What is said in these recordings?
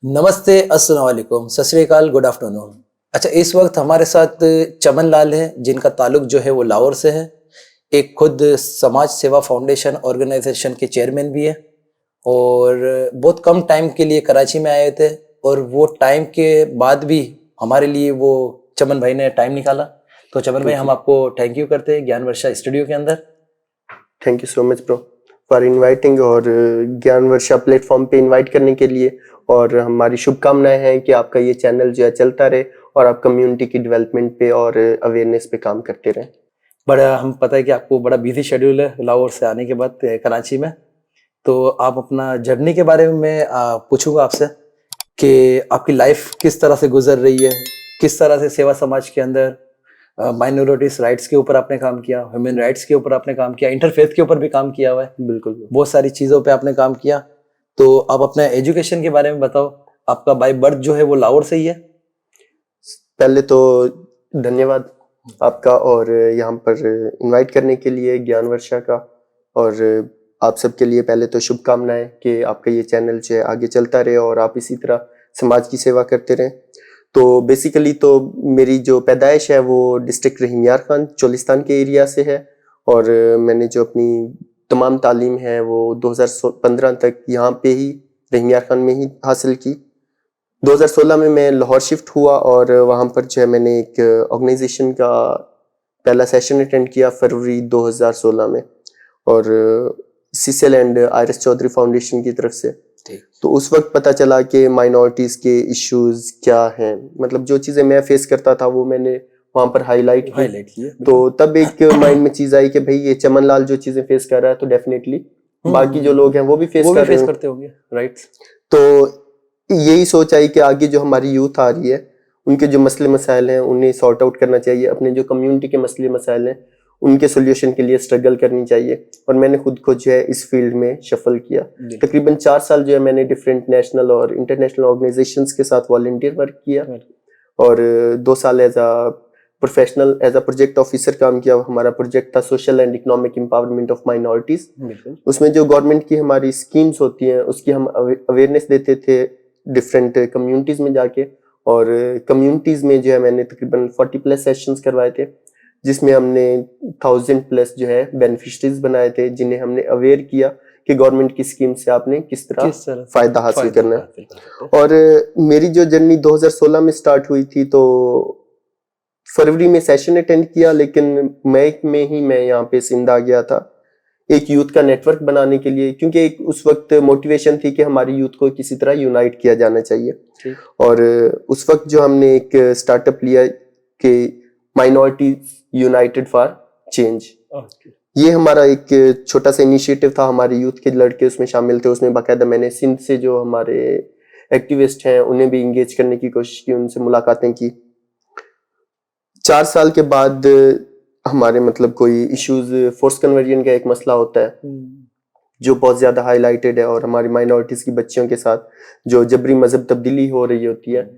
नमस्ते, अस्सलाम वालेकुम, सत श्री अकाल, गुड आफ्टरनून। अच्छा, इस वक्त हमारे साथ चमन लाल हैं, जिनका ताल्लुक जो है वो लाहौर से है। एक खुद समाज सेवा फाउंडेशन ऑर्गेनाइजेशन के चेयरमैन भी है और बहुत कम टाइम के लिए कराची में आए थे और वो टाइम के बाद भी हमारे लिए वो चमन भाई ने टाइम निकाला। तो चमन भाई, हम आपको थैंक यू करते हैं ज्ञान वर्षा स्टूडियो के अंदर। Thank you so much bro for inviting और ज्ञान वर्षा प्लेटफॉर्म पे इनवाइट करने के लिए। और हमारी शुभकामनाएं हैं कि आपका ये चैनल जो है चलता रहे और आप कम्युनिटी की डेवलपमेंट पे और अवेयरनेस पे काम करते रहें। बड़ा हम पता है कि आपको बड़ा बिजी शेड्यूल है लाहौर से आने के बाद कराची में। तो आप अपना जर्नी के बारे में मैं पूछूंगा आपसे कि आपकी लाइफ किस तरह से गुजर रही है, किस तरह से सेवा समाज के अंदर माइनॉरिटीज राइट्स के ऊपर आपने काम किया, ह्यूमन राइट्स के ऊपर आपने काम किया, इंटरफेथ के ऊपर भी काम किया हुआ है। बिल्कुल। बहुत सारी चीज़ों पे आपने काम किया। तो आप अपने एजुकेशन के बारे में बताओ। आपका बाय बर्थ जो है वो लाहौर से ही है। पहले तो धन्यवाद आपका और यहाँ पर इनवाइट करने के लिए ज्ञान वर्षा का। और आप सबके लिए पहले तो शुभकामनाएं कि आपका ये चैनल जो है आगे चलता रहे और आप इसी तरह समाज की सेवा करते रहें। तो बेसिकली तो मेरी जो पैदाइश है वो डिस्ट्रिक्ट रहीम यार खान चोलिस्तान के एरिया से है। और मैंने जो अपनी तमाम तालीम है वो 2015 तक यहाँ पे ही रहीम यार खान में ही हासिल की। 2016 में मैं लाहौर शिफ्ट हुआ और वहाँ पर जो है मैंने एक ऑर्गेनाइजेशन का पहला सेशन अटेंड किया फरवरी 2016 में, और सीसेल एंड आरएस चौधरी फाउंडेशन की तरफ से। तो उस वक्त पता चला कि माइनॉरिटीज के इश्यूज क्या हैं, मतलब जो चीज़ें मैं फेस करता था वो मैंने वहाँ पर हाईलाइट की। तो तब एक माइंड में चीज़ आई कि भाई ये चमन लाल जो चीज़ें फेस कर रहा है तो डेफिनेटली बाकी जो लोग हैं वो भी फेस करते होंगे, राइट। तो यही सोच आई कि आगे जो हमारी यूथ आ रही है उनके जो मसले मसाइल हैं उन्हें सॉर्ट आउट करना चाहिए, अपने जो कम्युनिटी के मसले मसाइल हैं उनके सोल्यूशन के लिए स्ट्रगल करनी चाहिए। और मैंने खुद को जो है इस फील्ड में शफल किया। तकरीबन 4 साल जो है मैंने डिफरेंट नेशनल और इंटरनेशनल ऑर्गेनाइजेशंस के साथ वॉलंटियर वर्क किया और 2 साल as a professional as a project officer काम किया। हमारा प्रोजेक्ट था social and economic empowerment of minorities. उसमें जो गवर्नमेंट की हमारी स्कीम्स होती हैं उसकी हम अवेयरनेस देते थे डिफरेंट कम्युनिटीज में जाके। और कम्युनिटीज में जो है मैंने तकरीबन 40+ सेशंस करवाए थे जिसमें हमने 1000+ जो है बेनिफिशरीज बनाए थे, जिन्हें हमने अवेयर किया कि गवर्नमेंट की स्कीम से आपने किस तरह फायदा हासिल करना है। और मेरी जो जर्नी 2016 में स्टार्ट हुई थी तो फरवरी में सेशन अटेंड किया, लेकिन मई में ही मैं यहाँ पे सिंध आ गया था एक यूथ का नेटवर्क बनाने के लिए, क्योंकि एक उस वक्त मोटिवेशन थी कि हमारी यूथ को किसी तरह यूनाइट किया जाना चाहिए। और उस वक्त जो हमने एक स्टार्टअप लिया कि माइनॉरिटी यूनाइटेड फॉर चेंज। ये हमारा एक छोटा सा इनिशिएटिव था, हमारे यूथ के लड़के उसमें शामिल थे। उसमें बाकायदा मैंने सिंध से जो हमारे एक्टिविस्ट हैं उन्हें भी इंगेज करने की कोशिश की, उनसे मुलाकातें की। 4 साल के बाद हमारे मतलब कोई इश्यूज, फोर्स कन्वर्जन का एक मसला होता है जो बहुत ज्यादा हाईलाइटेड है और हमारी माइनॉरिटीज की बच्चियों के साथ जो जबरी मजहब तब्दीली हो रही होती है।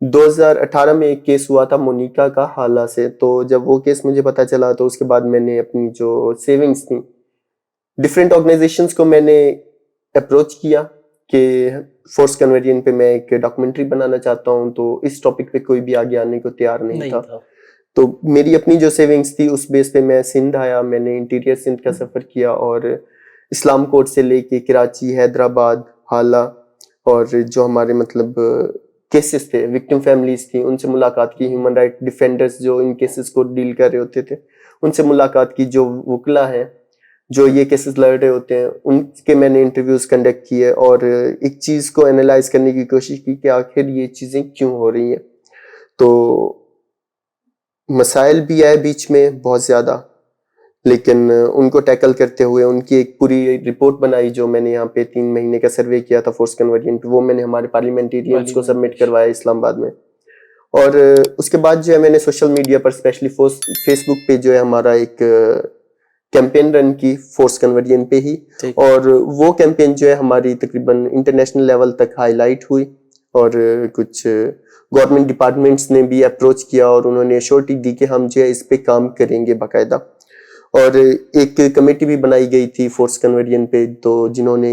2018 में एक केस हुआ था मोनिका का हाला से। तो जब वो केस मुझे पता चला तो उसके बाद मैंने अपनी जो सेविंग्स थी डिफरेंट ऑर्गेनाइजेशंस को मैंने अप्रोच किया कि फोर्स कन्वर्जन पे मैं एक डॉक्यूमेंट्री बनाना चाहता हूँ। तो इस टॉपिक पे कोई भी आगे आने को तैयार नहीं था। तो मेरी अपनी जो सेविंग्स थी उस बेस पे मैं सिंध आया, मैंने इंटीरियर सिंध का सफर किया और इस्लाम कोर्ट से लेके कराची, हैदराबाद, हाला और जो हमारे मतलब केसेस थे, विक्टिम फैमिलीज थी, उनसे मुलाकात की। ह्यूमन राइट डिफेंडर्स जो इन केसेस को डील कर रहे होते थे उनसे मुलाकात की। जो वकला हैं जो ये केसेस लड़ रहे होते हैं उनके मैंने इंटरव्यूज कंडक्ट किए और एक चीज को एनालाइज करने की कोशिश की कि आखिर ये चीजें क्यों हो रही हैं। तो मसाइल भी आए बीच में बहुत ज्यादा, लेकिन उनको टैकल करते हुए उनकी एक पूरी रिपोर्ट बनाई जो मैंने यहाँ पे 3 महीने का सर्वे किया था फोर्स कन्वर्जन पे। वो मैंने हमारे पार्लियामेंटेरियंस को सबमिट करवाया इस्लामाबाद में। और उसके बाद जो है मैंने सोशल मीडिया पर स्पेशली फेसबुक पे जो है हमारा एक कैंपेन रन की फोर्स कन्वर्जन पे ही। और वो कैंपेन जो है हमारी तकरीबन इंटरनेशनल लेवल तक हाईलाइट हुई और कुछ गवर्नमेंट डिपार्टमेंट्स ने भी अप्रोच किया और उन्होंने एश्योरिटी दी कि हम जो है इस पे काम करेंगे बाकायदा। और एक कमेटी भी बनाई गई थी फोर्स कन्वर्जन पे तो जिन्होंने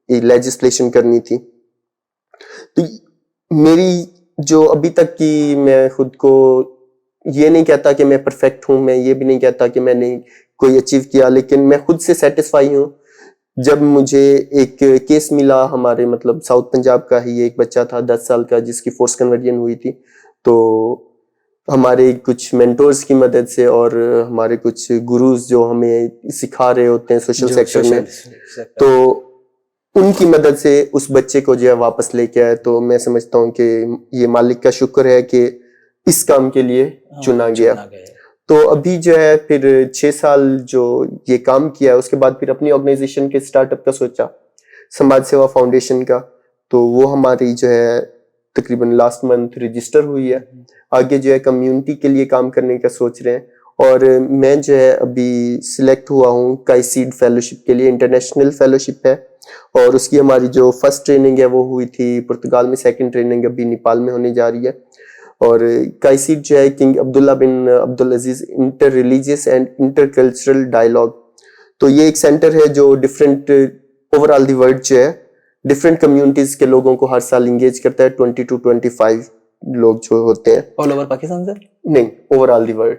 लेजिस्लेशन करनी थी। तो मेरी जो अभी तक की, मैं खुद को ये नहीं कहता कि मैं परफेक्ट हूँ, मैं ये भी नहीं कहता कि मैंने कोई अचीव किया, लेकिन मैं खुद से सेटिस्फाई हूँ। जब मुझे एक केस मिला, हमारे मतलब साउथ पंजाब का ही एक बच्चा था 10 साल का जिसकी फोर्स कन्वर्जन हुई थी, तो हमारे कुछ मेंटोर्स की मदद से और हमारे कुछ गुरुज जो हमें सिखा रहे होते हैं सोशल सेक्टर में, तो उनकी मदद से उस बच्चे को जो है वापस लेके आए। तो मैं समझता हूँ कि ये मालिक का शुक्र है कि इस काम के लिए चुना गया। तो अभी जो है फिर 6 साल जो ये काम किया है, उसके बाद फिर अपनी ऑर्गेनाइजेशन के स्टार्टअप का सोचा, समाज सेवा फाउंडेशन का। तो वो हमारी जो है तकरीबन लास्ट मंथ रजिस्टर हुई है। आगे जो है कम्युनिटी के लिए काम करने का सोच रहे हैं। और मैं जो है अभी सिलेक्ट हुआ हूँ काइसीड फेलोशिप के लिए, इंटरनेशनल फेलोशिप है। और उसकी हमारी जो फर्स्ट ट्रेनिंग है वो हुई थी पुर्तगाल में, सेकंड ट्रेनिंग अभी नेपाल में होने जा रही है। और काइसीड जो है king Abdullah bin Abdul Aziz inter religious and intercultural dialogue. तो ये एक सेंटर है जो डिफरेंट ओवरऑल दी वर्ल्ड जो है डिफरेंट कम्युनिटीज के लोगों को हर साल इंगेज करता है। 20 to 25 लोग जो होते हैं। ऑल ओवर पाकिस्तान से? नहीं, ओवरऑल दी वर्ल्ड।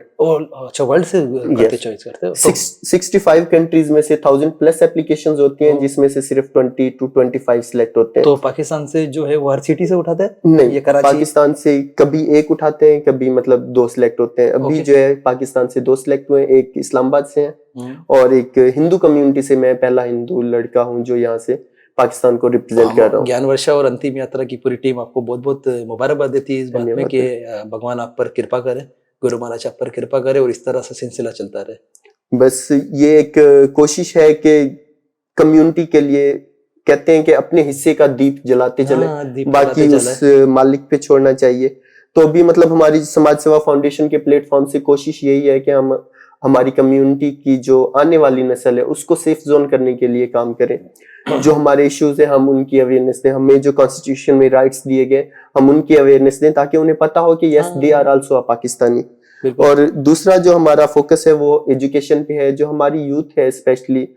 अच्छा, वर्ल्ड से करते चॉइस करते हो? 65 कंट्रीज में से 1000 प्लस एप्लीकेशंस होती हैं, जिसमें से सिर्फ 20 to 25 सिलेक्ट होते हैं। तो पाकिस्तान से जो है वो हर सिटी से उठाते हैं? नहीं, ये कराची? पाकिस्तान से कभी एक उठाते हैं, कभी मतलब 2 सिलेक्ट होते हैं। अभी जो है पाकिस्तान से 2 सिलेक्ट हुए, एक इस्लामाबाद से है और एक हिंदू कम्युनिटी से। मैं पहला हिंदू लड़का हूँ जो यहाँ से पाकिस्तान को रिप्रेजेंट कर रहा हूँ। ज्ञान वर्षा और अंतिम यात्रा की पूरी टीम आपको बहुत बहुत मुबारकबाद देती है इस बात में कि भगवान आप पर कृपा करे, गुरु महाराज आप पर कृपा करे और इस तरह से सिलसिला चलता रहे। बस ये एक कोशिश है कि कम्युनिटी के लिए कहते हैं कि अपने हिस्से का दीप जलाते चले, बाकी उस मालिक पे छोड़ना चाहिए। तो अभी मतलब हमारी समाज सेवा फाउंडेशन के प्लेटफॉर्म से कोशिश यही है कि हम हमारी कम्युनिटी की जो आने वाली नस्ल है उसको सेफ जोन करने के लिए काम करें। जो हमारे इश्यूज है हम उनकी अवेयरनेस दें, हमें जो कॉन्स्टिट्यूशन में राइट्स दिए गए हम उनकी अवेयरनेस दें, ताकि उन्हें पता हो कि yes they are also a Pakistani. और दूसरा जो हमारा फोकस है वो एजुकेशन पे है। जो हमारी यूथ है, स्पेशली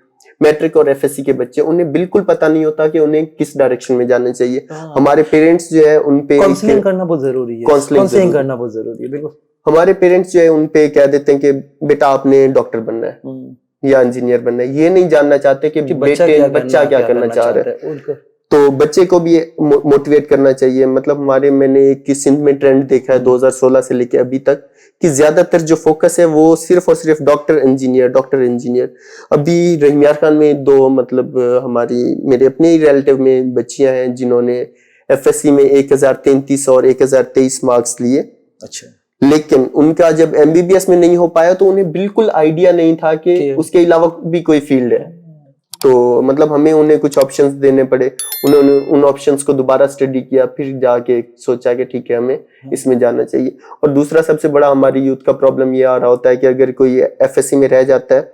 मैट्रिक और एफएससी के बच्चे, उन्हें बिल्कुल पता नहीं होता कि उन्हें किस डायरेक्शन में जाना चाहिए। हमारे पेरेंट्स जो है उन पे काउंसलिंग करना बहुत जरूरी है। काउंसलिंग करना बहुत जरूरी है। बिल्कुल, हमारे पेरेंट्स जो है उन पे कह देते हैं कि बेटा आपने डॉक्टर बनना है या इंजीनियर बनना है, ये नहीं जानना चाहते कि बच्चा क्या करना चाह रहा है। तो बच्चे को भी मोटिवेट करना चाहिए। मतलब मैंने एक सिंध में ट्रेंड देखा है 2016 से लेके अभी तक कि ज्यादातर जो फोकस है वो सिर्फ और सिर्फ डॉक्टर इंजीनियर। अभी रहीम खान में 2 मतलब हमारी मेरे अपने ही रिलेटिव में बच्चियां हैं जिन्होंने एफएससी में 1033 और 1023 मार्क्स लिए। अच्छा, लेकिन उनका जब एमबीबीएस में नहीं हो पाया तो उन्हें बिल्कुल आइडिया नहीं था कि उसके अलावा भी कोई फील्ड है। तो मतलब हमें उन्हें कुछ ऑप्शंस देने पड़े। उन्होंने उन ऑप्शंस को दोबारा स्टडी किया, फिर जाके सोचा कि ठीक है हमें इसमें जाना चाहिए। और दूसरा सबसे बड़ा हमारी यूथ का प्रॉब्लम ये आ रहा होता है कि अगर कोई एफएससी में रह जाता है,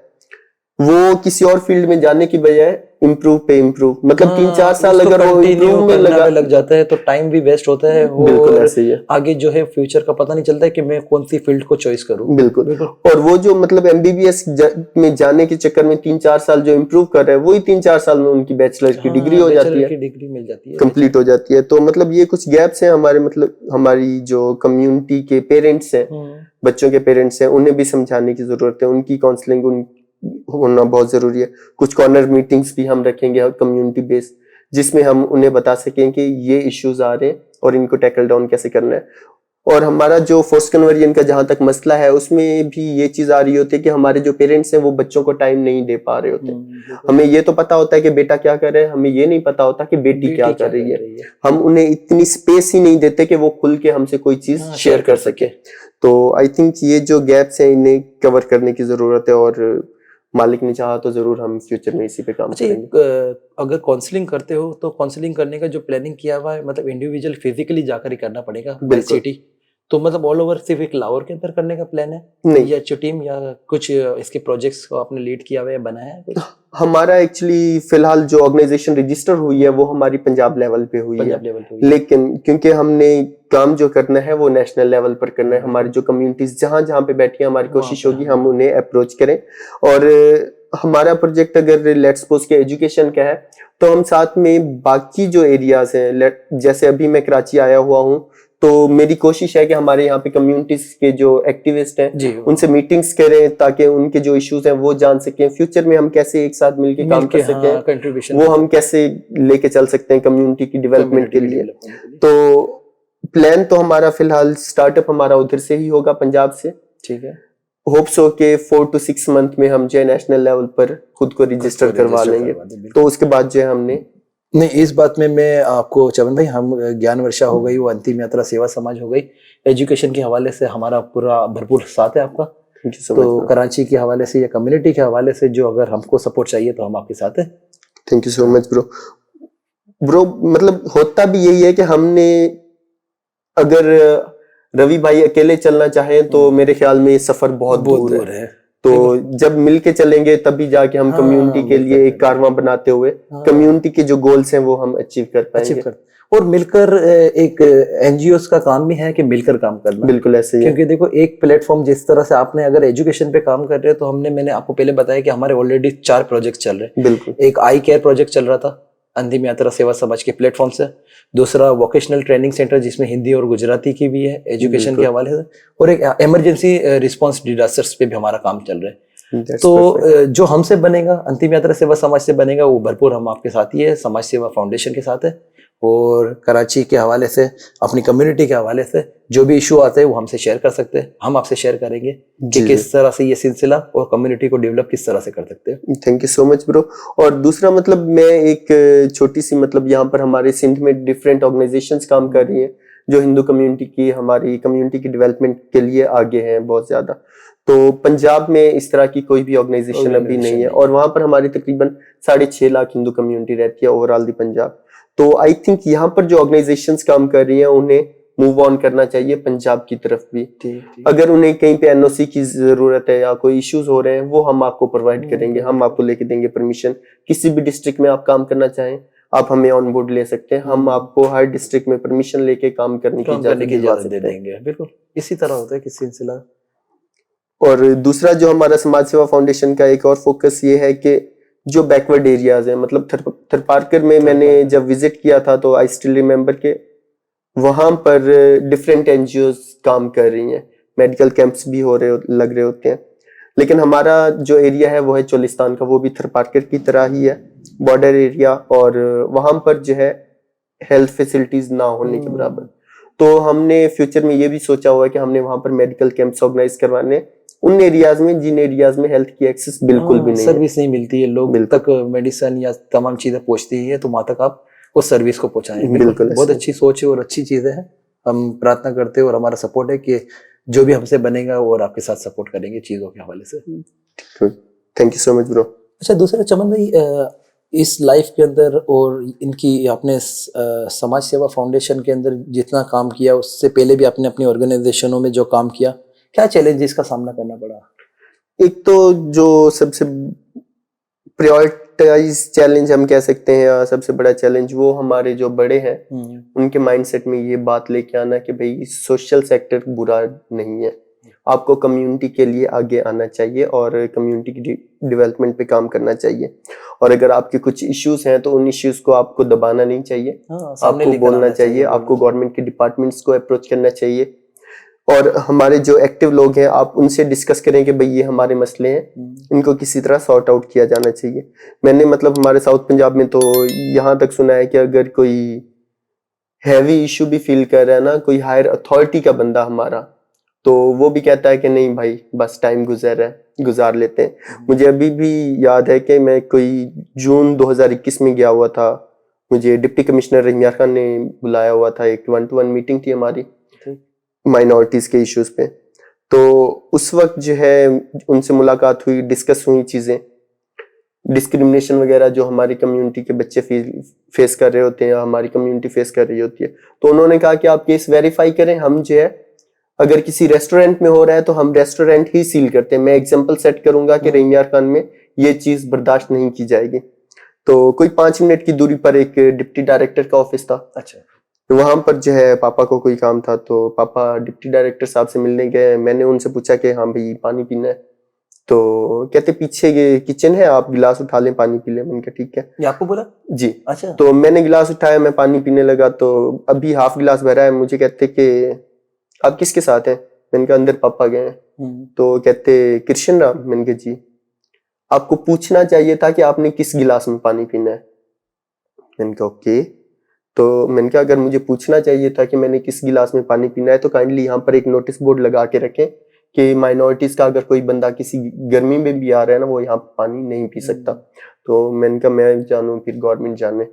वो किसी और फील्ड में जाने की बजाय इम्प्रूव मतलब 3-4 साल अगर वो इम्प्रूव में लग जाता है तो टाइम भी वेस्ट होता है। बिल्कुल ऐसे ही है। आगे जो है फ्यूचर का पता नहीं चलता है कि मैं कौन सी फील्ड को चॉइस करूं। बिल्कुल। और वो जो मतलब एमबीबीएस में जाने के चक्कर में 3-4 साल जो इम्प्रूव कर रहे हैं, वही 3-4 साल में उनकी बैचलर की डिग्री हो जाती है, डिग्री मिल जाती है, कंप्लीट हो जाती है। तो मतलब ये कुछ गैप्स हैं हमारे, मतलब हमारी जो कम्युनिटी के पेरेंट्स हैं, बच्चों के पेरेंट्स हैं, उन्हें भी समझाने की जरूरत है। उनकी काउंसलिंग होना बहुत जरूरी है। कुछ कॉर्नर मीटिंग्स भी हम रखेंगे कम्युनिटी बेस्ड, जिसमें हम उन्हें बता सकें कि ये इश्यूज आ रहे हैं और इनको टैकल डाउन कैसे करना है। और हमारा जो फोर्स कन्वर्जन का जहां तक मसला है उसमें भी ये चीज आ रही होती है कि हमारे जो पेरेंट्स हैं वो बच्चों को टाइम नहीं दे पा रहे होते। हमें ये तो पता होता है कि बेटा क्या कर रहा है, हमें ये नहीं पता होता कि बेटी क्या कर रही है। हम उन्हें इतनी स्पेस ही नहीं देते कि वो खुल के हमसे कोई चीज शेयर कर सके। तो आई थिंक ये जो गैप्स हैं इन्हें कवर करने की जरूरत है और मालिक ने चाहा तो जरूर हम फ्यूचर में इसी पे काम करेंगे। अगर काउंसलिंग करते हो तो काउंसलिंग करने का जो प्लानिंग किया हुआ है, मतलब इंडिविजुअल फिजिकली जाकर ही करना पड़ेगा सिटी? तो मतलब ऑल ओवर सिर्फ एक लाहौर के अंदर करने का प्लान है नहीं, या जो टीम या कुछ इसके प्रोजेक्ट्स को आपने लीड किया हुआ है, बनाया है कुछ? हमारा एक्चुअली फिलहाल जो ऑर्गेनाइजेशन रजिस्टर हुई है वो हमारी पंजाब लेवल पे हुई है, लेकिन क्योंकि हमने काम जो करना है वो नेशनल लेवल पर करना है। हमारी जो कम्युनिटीज जहां जहां पे बैठी है, हमारी कोशिश होगी हम उन्हें अप्रोच करें। और हमारा प्रोजेक्ट अगर लेट्स सपोज के एजुकेशन का है, तो हम साथ में बाकी जो एरियाज हैं, जैसे अभी मैं कराची आया हुआ हूँ, तो मेरी कोशिश है कि हमारे यहाँ पे कम्युनिटीज के जो एक्टिविस्ट हैं जी उनसे मीटिंग्स करें, ताकि उनके जो इश्यूज हैं वो जान सकें, फ्यूचर में हम कैसे एक साथ मिलके काम कर सकें, कंट्रीब्यूशन वो हम कैसे लेके चल सकते हैं कम्युनिटी की डेवलपमेंट के लिए। तो प्लान तो हमारा फिलहाल स्टार्टअप हमारा उधर से ही होगा, पंजाब से। ठीक है, होप्स हो के 4 to 6 मंथ में हम जो है नेशनल लेवल पर खुद को रजिस्टर करवा लेंगे। तो उसके बाद जो है हमने नहीं, इस बात में मैं आपको चमन भाई, हम ज्ञान वर्षा हो गई, वो अंतिम यात्रा सेवा समाज हो गई, एजुकेशन के हवाले से हमारा पूरा भरपूर साथ है आपका। तो कराची के हवाले से या कम्युनिटी के हवाले से जो अगर हमको सपोर्ट चाहिए तो हम आपके साथ हैं। Thank you so much bro. मतलब होता भी यही है कि हमने, अगर रवि भाई अकेले चलना चाहें तो मेरे ख्याल में ये सफर बहुत दूर है। तो जब मिलके चलेंगे तभी जाके हम कम्युनिटी के लिए एक कारवां बनाते हुए कम्युनिटी के जो गोल्स हैं वो हम अचीव कर पाएंगे। और मिलकर एक एनजीओ का काम भी है कि मिलकर काम करना। बिल्कुल ऐसे ही, क्योंकि देखो एक प्लेटफॉर्म जिस तरह से आपने अगर एजुकेशन पे काम कर रहे हो, तो मैंने आपको पहले बताया कि हमारे ऑलरेडी 4 प्रोजेक्ट चल रहे हैं। बिल्कुल, एक आई केयर प्रोजेक्ट चल रहा था अंतिम यात्रा सेवा समाज के प्लेटफॉर्म से, दूसरा वोकेशनल ट्रेनिंग सेंटर जिसमें हिंदी और गुजराती की भी है एजुकेशन के हवाले से, और एक इमरजेंसी रिस्पांस डिजास्टर्स पे भी हमारा काम चल रहा है। तो जो हमसे बनेगा, अंतिम यात्रा सेवा समाज से बनेगा, वो भरपूर हम आपके साथ ही है, समाज सेवा फाउंडेशन के साथ है। और कराची के हवाले से, अपनी कम्युनिटी के हवाले से जो भी इशू आते हैं वो हमसे शेयर कर सकते हैं, हम आपसे शेयर करेंगे कि किस तरह से ये सिलसिला और कम्युनिटी को डेवलप किस तरह से कर सकते हैं। Thank you so much bro. और दूसरा मतलब मैं एक छोटी सी, मतलब यहाँ पर हमारे सिंध में डिफरेंट ऑर्गेनाइजेशंस काम कर रही हैं जो हिंदू कम्युनिटी की, हमारी कम्युनिटी की डेवलपमेंट के लिए आगे हैं बहुत ज्यादा। तो पंजाब में इस तरह की कोई भी ऑर्गेनाइजेशन अभी नहीं है, और वहां पर हमारी तकरीबन 6.5 लाख हिंदू कम्युनिटी रहती है ओवरऑल दी पंजाब। तो आई थिंक यहाँ पर जो ऑर्गेनाइजेशंस काम कर रही हैं उन्हें मूव ऑन करना चाहिए पंजाब की तरफ भी। अगर उन्हें कहीं पे एनओसी की जरूरत है या कोई इश्यूज हो रहे हैं, वो हम आपको प्रोवाइड करेंगे, हम आपको लेके देंगे परमिशन। किसी भी डिस्ट्रिक्ट में आप काम करना चाहें, आप हमें ऑन बोर्ड ले सकते हैं, हम आपको हर डिस्ट्रिक्ट में परमिशन लेके काम करने की इजाजत दे देंगे। बिल्कुल इसी तरह होता है कि सिलसिला। और दूसरा जो हमारा समाज सेवा फाउंडेशन का एक और फोकस ये है कि जो बैकवर्ड एरियाज है, मतलब थरपारकर में मैंने जब विजिट किया था तो आई स्टिल रिमेम्बर के वहां पर डिफरेंट एनजीओ काम कर रही हैं, मेडिकल कैंप्स भी लग रहे होते हैं। लेकिन हमारा जो एरिया है वो है चोलिस्तान का, वो भी थरपारकर की तरह ही है, बॉर्डर एरिया, और वहां पर जो है हेल्थ फैसिलिटीज ना होने के बराबर। तो हमने फ्यूचर में ये भी सोचा हुआ है कि हमने वहां पर मेडिकल कैंप्स ऑर्गेनाइज करवाने उन एरियाज में जिन एरियाज में हेल्थ की एक्सेस बिल्कुल भी नहीं है, सर्विस नहीं मिलती है, लोग तक मेडिसिन या तमाम चीजें पहुंचती है, तो वहां तक आप उस सर्विस को पहुंचाएं। बिल्कुल बहुत अच्छी सोच है और अच्छी चीजें हैं। हम प्रार्थना करते हैं और हमारा सपोर्ट है कि जो भी हमसे बनेगा और आपके साथ सपोर्ट करेंगे चीजों के हवाले से। Thank you so much bro. अच्छा, दूसरा चमन भाई, इस लाइफ के अंदर और इनकी आपने समाज सेवा फाउंडेशन के अंदर जितना काम किया, उससे पहले भी आपने अपनी ऑर्गेनाइजेशनों में जो काम किया, क्या चैलेंजेस का सामना करना पड़ा? एक तो जो सबसे प्रायोरिटाइज चैलेंज हम कह सकते हैं, या सबसे बड़ा चैलेंज, वो हमारे जो बड़े हैं उनके माइंडसेट में ये बात लेके आना कि भाई सोशल सेक्टर बुरा नहीं है, आपको कम्युनिटी के लिए आगे आना चाहिए और कम्युनिटी की डेवलपमेंट पे काम करना चाहिए। और अगर आपके कुछ इश्यूज हैं तो उन इश्यूज को आपको दबाना नहीं चाहिए, आपको बोलना चाहिए, आपको गवर्नमेंट के डिपार्टमेंट्स को अप्रोच करना चाहिए। और हमारे जो एक्टिव लोग हैं आप उनसे डिस्कस करें कि भाई ये हमारे मसले हैं, इनको किसी तरह सॉर्ट आउट किया जाना चाहिए। मैंने मतलब हमारे साउथ पंजाब में तो यहाँ तक सुना है कि अगर कोई हैवी इशू भी फील कर रहा है ना, कोई हायर अथॉरिटी का बंदा हमारा, तो वो भी कहता है कि नहीं भाई बस टाइम गुजार लेते हैं। मुझे अभी भी याद है कि मैं कोई जून 2021 में गया हुआ था, मुझे डिप्टी कमिश्नर रहीम खान ने बुलाया हुआ था, एक 1-to-1 मीटिंग थी हमारी माइनॉरिटीज के इश्यूज पे। तो उस वक्त जो है उनसे मुलाकात हुई, डिस्कस हुई चीजें, डिस्क्रिमिनेशन वगैरह जो हमारी कम्युनिटी के बच्चे फेस कर रहे होते हैं, हमारी कम्युनिटी फेस कर रही होती है। तो उन्होंने कहा कि आप केस वेरीफाई करें, हम जो है अगर किसी रेस्टोरेंट में हो रहा है तो हम रेस्टोरेंट ही सील करते हैं। मैं एग्जांपल सेट करूंगा कि रहीम खान में ये चीज बर्दाश्त नहीं की जाएगी। तो कोई 5 मिनट की दूरी पर एक डिप्टी डायरेक्टर का ऑफिस था। अच्छा, तो वहां पर जो है पापा को कोई काम था, तो पापा डिप्टी डायरेक्टर साहब से मिलने गए। मैंने उनसे पूछा कि हाँ भाई पानी पीना है, तो कहते पीछे ये किचन है, आप गिलास उठा लें पानी पी लें। मैंने कहा ठीक है ये आपको बोला? जी। अच्छा। तो मैंने गिलास उठाया, मैं पानी पीने लगा, तो अभी हाफ गिलास भरा है। मुझे कहते कि आप किसके साथ हैं? मैंने कहा अंदर पापा गए हैं। तो कहते कृष्ण राम। मैंने कहा जी। आपको पूछना चाहिए था कि आपने किस गिलास में पानी पीना है। मैंने कहा ओके। तो मैंने कहा अगर मुझे पूछना चाहिए था कि मैंने किस गिलास में पानी पीना है तो काइंडली यहाँ पर एक नोटिस बोर्ड लगा के रखें कि माइनॉरिटीज का अगर कोई बंदा किसी गर्मी में भी आ रहा है ना, वो यहाँ पानी नहीं पी सकता। तो मैंने कहा मैं जानूं फिर गवर्नमेंट जाने।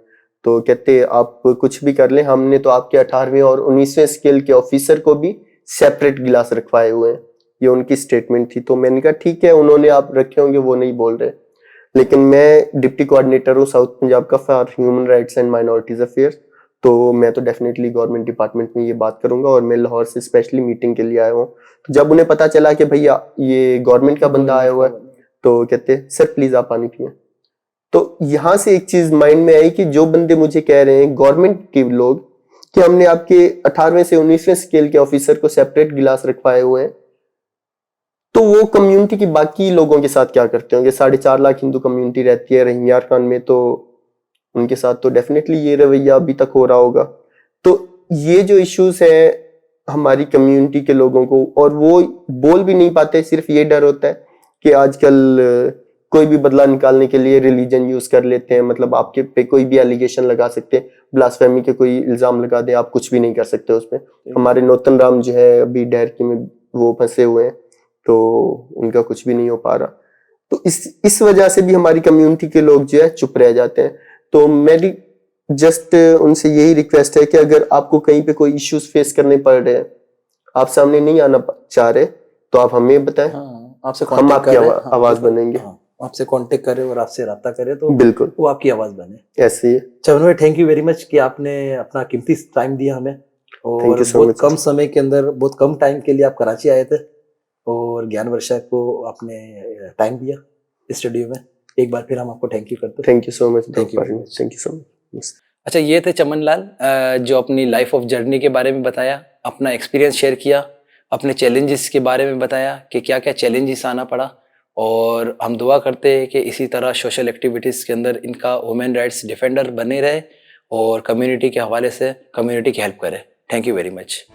तो कहते आप कुछ भी कर लें, हमने तो आपके 18वें और 19वें स्केल के ऑफिसर को भी सेपरेट गिलास रखवाए हुए हैं। ये उनकी स्टेटमेंट थी। तो मैंने कहा ठीक है, उन्होंने आप रखे होंगे, वो नहीं बोल रहे, लेकिन मैं डिप्टी कोऑर्डिनेटर हूँ साउथ पंजाब का for human rights and minorities affairs. तो मैं तो डेफिनेटली गवर्नमेंट डिपार्टमेंट में ये बात करूंगा, और मैं लाहौर से स्पेशली मीटिंग के लिए आया हूँ। तो जब उन्हें पता चला कि भैया ये गवर्नमेंट का बंदा आया हुआ है, तो कहते सर प्लीज आप पानी पिए। तो यहाँ से एक चीज माइंड में आई कि जो बंदे मुझे कह रहे हैं गवर्नमेंट के लोग कि हमने आपके 18वें से 19वें स्केल के ऑफिसर को सेपरेट गिलास रखवाए हुए हैं, तो वो कम्युनिटी की बाकी लोगों के साथ क्या करते होंगे? 4.5 लाख हिंदू कम्युनिटी रहती है रहियार खान में, तो उनके साथ तो डेफिनेटली ये रवैया अभी तक हो रहा होगा। तो ये जो इश्यूज है हमारी कम्युनिटी के लोगों को, और वो बोल भी नहीं पाते, सिर्फ ये डर होता है कि आजकल कोई भी बदला निकालने के लिए रिलीजन यूज कर लेते हैं। मतलब आपके पे कोई भी एलिगेशन लगा सकते हैं, ब्लास्फेमी के कोई इल्जाम लगा दे, आप कुछ भी नहीं कर सकते उसमें। हमारे नौतन राम जो है अभी डैरकी में वो फंसे हुए हैं, तो उनका कुछ भी नहीं हो पा रहा। तो इस वजह से भी हमारी कम्युनिटी के लोग जो है चुप रह जाते हैं। तो मेरी जस्ट उनसे यही रिक्वेस्ट है कि अगर आपको कहीं पे कोई इश्यूज फेस करने पड़ रहे हैं, आप सामने नहीं आना चाह रहे, तो आप हमें बताएं। हाँ, आपसे हम कांटेक्ट आपकी करें। आवाज बनेंगे। हाँ, आपसे कांटेक्ट करें और आपसे राब्ता करें तो बिल्कुल वो आपकी आवाज बने। ऐसे ही। चवन भाई थैंक यू वेरी मच कि आपने अपना कीमती टाइम दिया हमें, थैंक और यू सो बहुत मच। कम समय के अंदर, बहुत कम टाइम के लिए आप कराची आए थे और ज्ञान वर्षा को आपने टाइम दिया इस स्टूडियो में। एक बार फिर हम आपको थैंक यू करते हैं। Thank you so much. Thank you very much. Thank you so much. अच्छा, ये थे चमन लाल जो अपनी लाइफ ऑफ जर्नी के बारे में बताया, अपना एक्सपीरियंस शेयर किया, अपने चैलेंजेस के बारे में बताया कि क्या क्या चैलेंजेस आना पड़ा। और हम दुआ करते हैं कि इसी तरह सोशल एक्टिविटीज़ के अंदर इनका वुमेन राइट्स डिफेंडर बने रहे और कम्युनिटी के हवाले से कम्युनिटी की हेल्प करे। Thank you very much.